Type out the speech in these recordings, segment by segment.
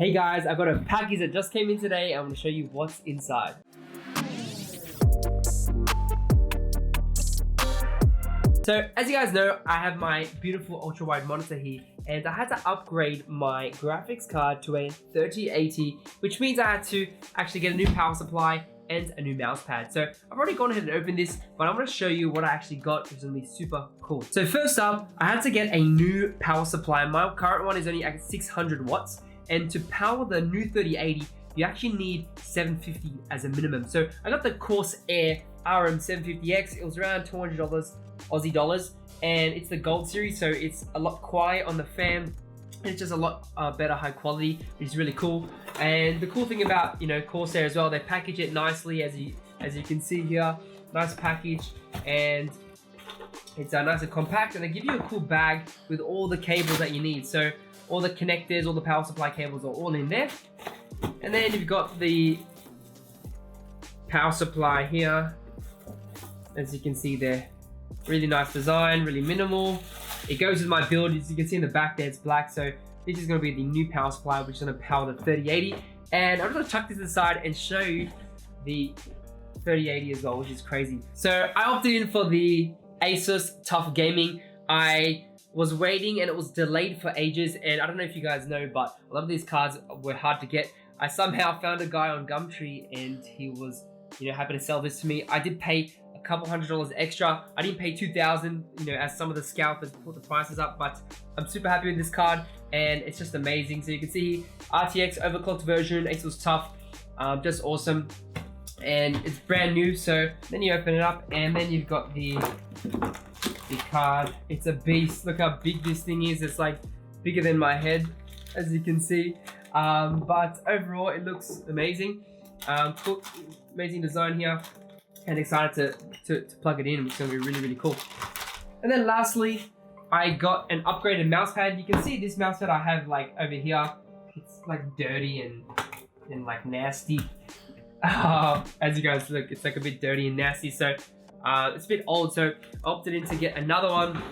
Hey guys, I've got a package that just came in today. I'm going to show you what's inside. So as you guys know, I have my beautiful ultra wide monitor here, and I had to upgrade my graphics card to a 3080, which means I had to actually get a new power supply and a new mouse pad. So I've already gone ahead and opened this, but I'm going to show you what I actually got, which is going to be super cool. So first up, I had to get a new power supply. My current one is only at 600 watts. And to power the new 3080, you actually need 750 as a minimum. So I got the Corsair RM750X. It was around $200 Aussie dollars, and it's the gold series, so it's a lot quiet on the fan. It's just a lot better high quality, which is really cool. And the cool thing about Corsair as well, they package it nicely, as you can see here. Nice package, and it's nice and compact, and they give you a cool bag with all the cables that you need. So all the connectors, all the power supply cables are all in there. And then you've got the power supply here, as you can see there. Really nice design, really minimal. It goes with my build. As you can see in the back there, it's black. So this is going to be the new power supply, which is going to power the 3080. And I'm just going to chuck this aside and show you the 3080 as well, which is crazy. So I opted in for the Asus Tuf Gaming. I was waiting and it was delayed for ages, and I don't know if you guys know, but a lot of these cards were hard to get. I somehow found a guy on Gumtree and he was happy to sell this to me. I did pay a couple $100 extra. I didn't pay $2,000 as some of the scalpers put the prices up, but I'm super happy with this card and it's just amazing. So you can see RTX overclocked version, Asus Tuf, just awesome, and it's brand new. So then you open it up and then you've got the card. It's a beast. Look how big this thing is. It's like bigger than my head, as you can see. But overall, it looks amazing. Cool, amazing design here, and excited to plug it in, which is going to be really, really cool. And then lastly, I got an upgraded mouse pad. You can see this mouse pad I have like over here. It's like dirty and like nasty. As you guys look, it's like a bit dirty and nasty. So it's a bit old, so I opted in to get another one.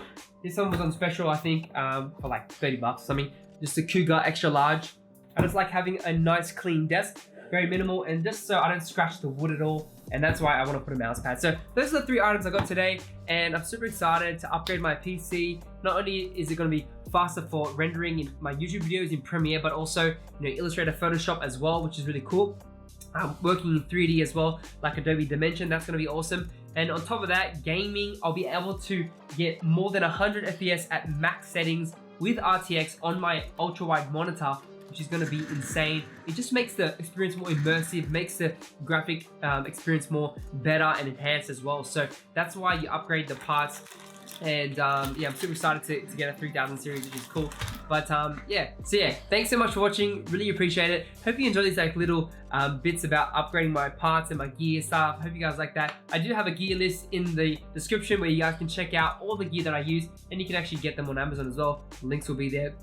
This one was on special, I think, for like 30 bucks or something. Just a Cougar extra large. I just like having a nice clean desk, very minimal, and just so I don't scratch the wood at all. And that's why I want to put a mouse pad. So those are the 3 items I got today, and I'm super excited to upgrade my PC. Not only is it going to be faster for rendering in my YouTube videos in Premiere, but also Illustrator, Photoshop as well, which is really cool. Working in 3D as well, like Adobe Dimension. That's going to be awesome. And on top of that, gaming, I'll be able to get more than 100 FPS at max settings with RTX on my ultra wide monitor, which is going to be insane. It just makes the experience more immersive, makes the graphic experience more better and enhanced as well. So that's why you upgrade the parts. And yeah, I'm super excited to get a 3000 series, which is cool. But yeah, so yeah, thanks so much for watching. Really appreciate it. Hope you enjoy these like little bits about upgrading my parts and my gear stuff. Hope you guys like that. I do have a gear list in the description where you guys can check out all the gear that I use, and you can actually get them on Amazon as well. The links will be there.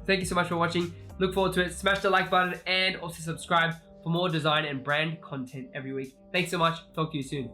Thank you so much for watching. Look forward to it. Smash the like button and also subscribe for more design and brand content every week. Thanks so much. Talk to you soon.